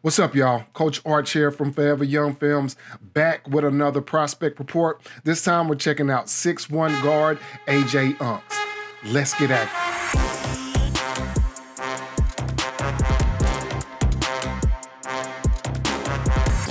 What's up, y'all? Coach Arch here from Forever Young Films, back with another prospect report. This time we're checking out 6'1" guard AJ Aungst. Let's get at it.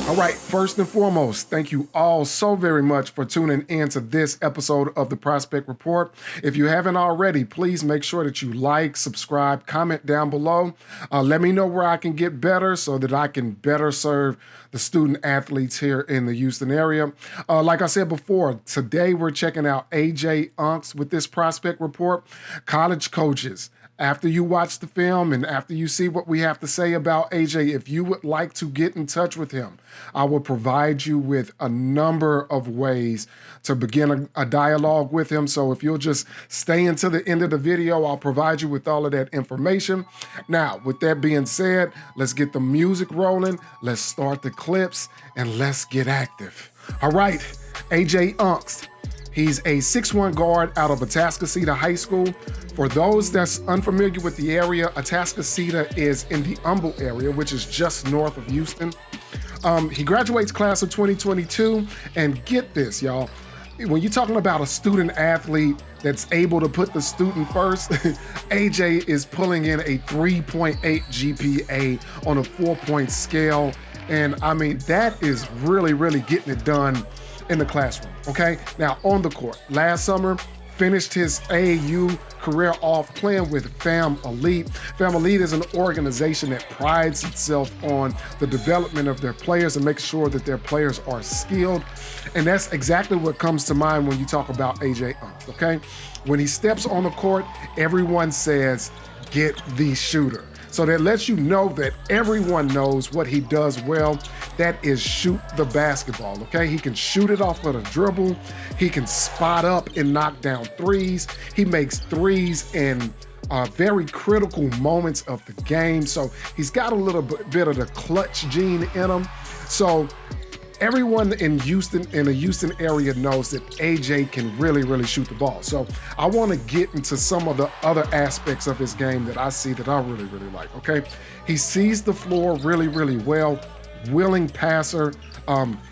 All right, first and foremost, thank you all so very much for tuning in to this episode of the Prospect Report. If you haven't already, please make sure that you like, subscribe, comment down below. Let me know where I can get better so that I can better serve the student athletes here in the Houston area. Like I said before, today we're checking out AJ Aungst with this Prospect Report. College coaches, after you watch the film and after you see what we have to say about AJ, if you would like to get in touch with him, I will provide you with a number of ways to begin a dialogue with him. So if you'll just stay until the end of the video, I'll provide you with all of that information. Now, with that being said, let's get the music rolling, let's start the clips, and let's get active. All right, AJ Aungst. He's a 6'1" guard out of Atascocita High School. For those that's unfamiliar with the area, Atascocita is in the Humble area, which is just north of Houston. He graduates class of 2022, and get this, y'all. When you're talking about a student athlete that's able to put the student first, AJ is pulling in a 3.8 GPA on a 4-point scale. And I mean, that is really, really getting it done in the classroom, okay? Now, on the court, last summer, finished his AAU career off playing with Fam Elite. Fam Elite is an organization that prides itself on the development of their players and making sure that their players are skilled. And that's exactly what comes to mind when you talk about AJ Aungst, okay? When he steps on the court, everyone says, get the shooter. So that lets you know that everyone knows what he does well. That is shoot the basketball, okay? He can shoot it off of the dribble. He can spot up and knock down threes. He makes threes in very critical moments of the game. So he's got a little bit of the clutch gene in him. So everyone in Houston, in the Houston area, knows that AJ can really, really shoot the ball. So I want to get into some of the other aspects of his game that I see that I really, really like, okay? He sees the floor really, really well, willing passer.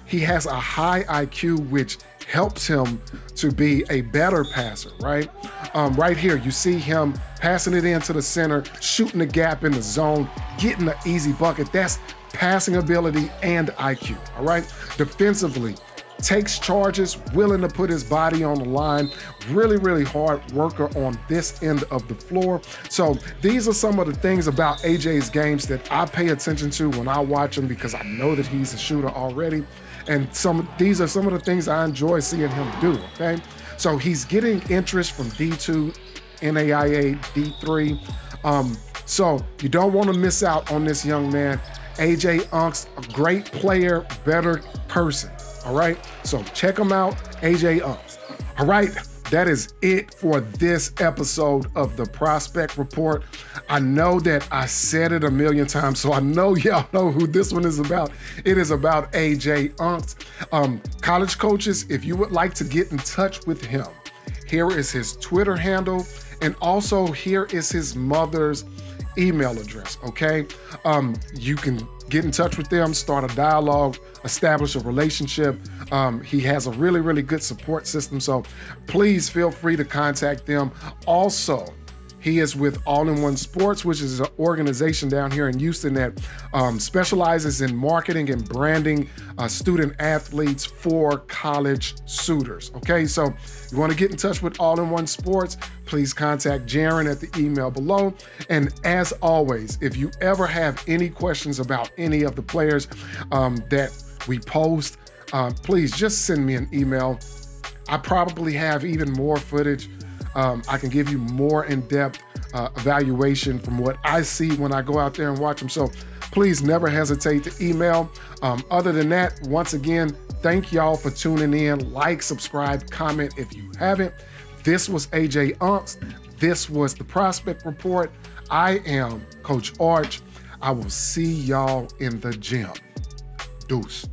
He has a high IQ, which helps him to be a better passer, right? Right here, you see him passing it into the center, shooting the gap in the zone, getting the easy bucket. That's passing ability and IQ, all right? Defensively, takes charges, willing to put his body on the line, really, really hard worker on this end of the floor. So these are some of the things about AJ's games that I pay attention to when I watch him, because I know that he's a shooter already. And these are some of the things I enjoy seeing him do, okay? So he's getting interest from D2, NAIA, D3. So you don't want to miss out on this young man. AJ Aungst, a great player, better person, all right? So check him out, AJ Aungst. All right, that is it for this episode of the Prospect Report. I know that I said it a million times, so I know y'all know who this one is about. It is about AJ Aungst. College coaches, if you would like to get in touch with him, here is his Twitter handle, and also here is his mother's email address, okay? You can get in touch with them, start a dialogue, establish a relationship. He has a really, really good support system, so please feel free to contact them. Also, he is with All-in-One Sports, which is an organization down here in Houston that specializes in marketing and branding student athletes for college suitors, okay? So you want to get in touch with All-in-One Sports, please contact Jaron at the email below. And as always, if you ever have any questions about any of the players that we post, please just send me an email. I probably have even more footage. I can give you more in-depth evaluation from what I see when I go out there and watch them. So please never hesitate to email. Other than that, once again, thank y'all for tuning in. Like, subscribe, comment if you haven't. This was AJ Aungst. This was the Prospect Report. I am Coach Arch. I will see y'all in the gym. Deuce.